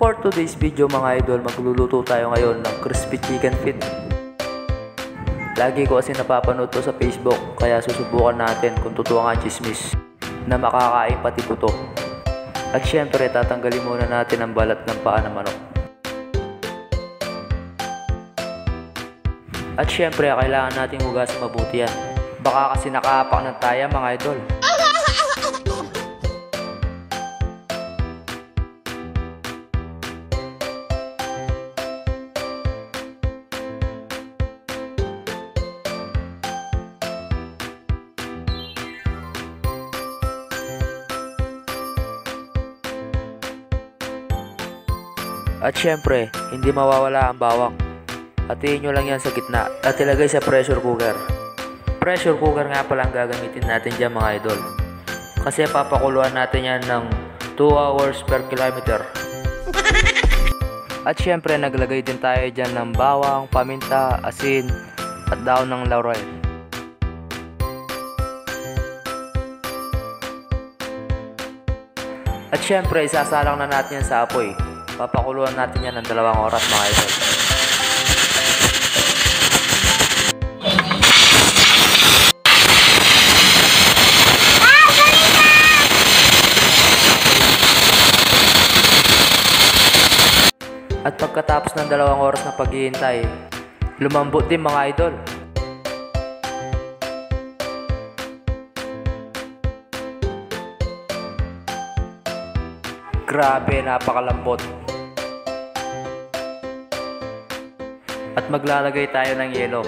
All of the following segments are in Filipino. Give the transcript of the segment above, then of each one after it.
For today's video mga idol, magluluto tayo ngayon ng crispy chicken feet. Lagi ko kasi napapanood to sa Facebook, kaya susubukan natin kung totoo nga chismis na makakain pati buto. At syempre tatanggalin muna natin ang balat ng paa ng manok. At syempre kailangan nating hugasan mabuti yan. Baka kasi nakaapak ng taya mga idol. At syempre, hindi mawawala ang bawang. Hatiin nyo lang yan sa gitna at ilagay sa pressure cooker. Pressure cooker nga pala ang gagamitin natin dyan mga idol. Kasi papakuluan natin yan ng 2 hours per kilometer. At syempre, naglagay din tayo dyan ng bawang, paminta, asin, at daon ng laurel. At syempre, isasalang na natin yan sa apoy. Papakuluan natin yan ng 2 oras mga idol. At pagkatapos ng 2 oras na paghihintay, lumambot din mga idol. Grabe, napakalambot. At maglalagay tayo ng yelo.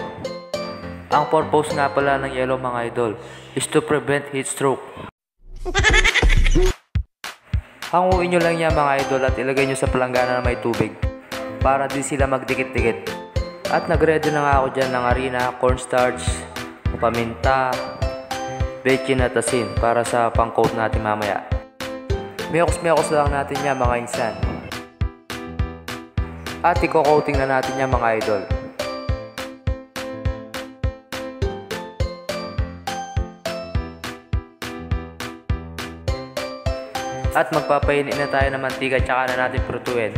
Ang purpose nga pala ng yelo mga idol is to prevent heat stroke. Hanguin nyo lang yan mga idol at ilagay nyo sa palanggana na may tubig para di sila magdikit-dikit. At nagready na nga ako dyan ng harina, cornstarch, paminta, bechin at asin para sa pang-coat natin mamaya. Miyokos lang natin yan mga insan. At i-coating na natin yan mga idol. At magpapainit na tayo ng mantika tsaka na natin prutuin.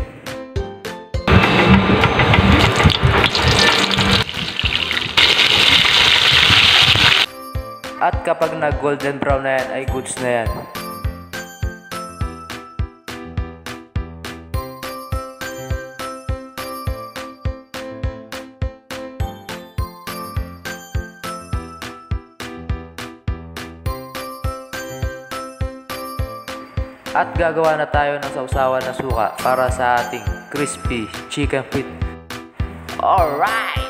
At kapag nag golden brown na yan ay goods na yan. At gagawa na tayo ng sausawan na suka para sa ating crispy chicken feet. Alright!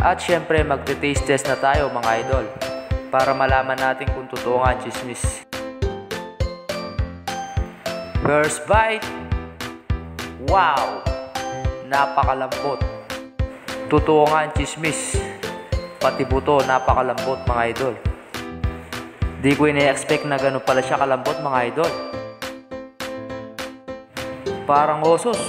At syempre magte-taste test na tayo mga idol para malaman natin kung totoo nga chismis. First bite. Wow! Napakalambot. Totoo nga ang chismis. Pati buto, napakalambot mga idol. Di ko ina-expect na gano'n pala siya kalambot mga idol. Parang osos.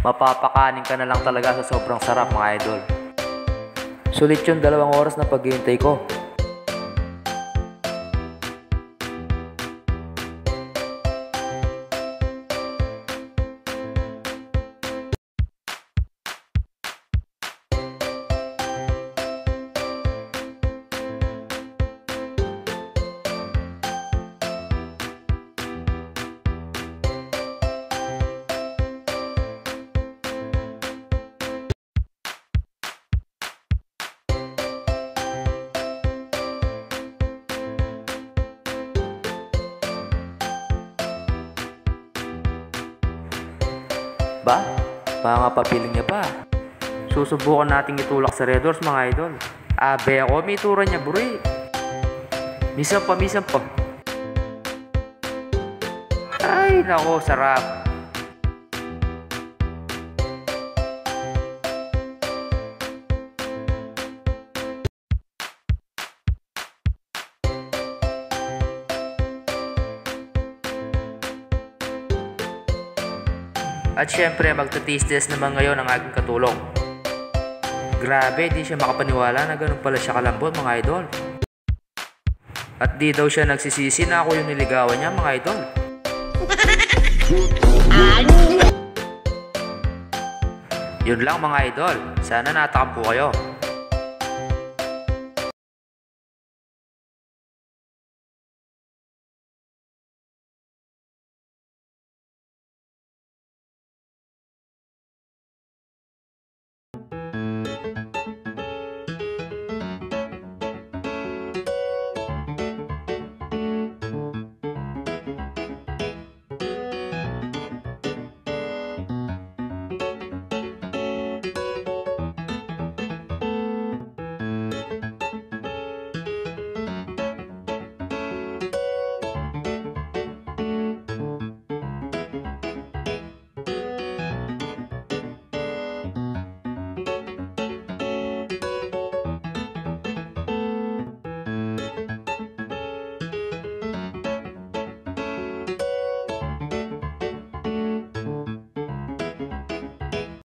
Mapapakanin ka na lang talaga sa sobrang sarap mga idol. Sulit yung 2 oras na paghihintay ko. Ba? Mga papiling niya pa. Susubukan nating itulak sa Red Doors mga idol. Abe ako, may tura niya buri. Minsan pa. Ay, nako, sarap. At syempre magtatistes naman ngayon ang aking katulong. Grabe, di siya makapaniwala na ganun pala siya kalambot mga idol. At di daw siya nagsisisi na ako yung niligawan niya mga idol. Yun lang mga idol, sana natakam po kayo.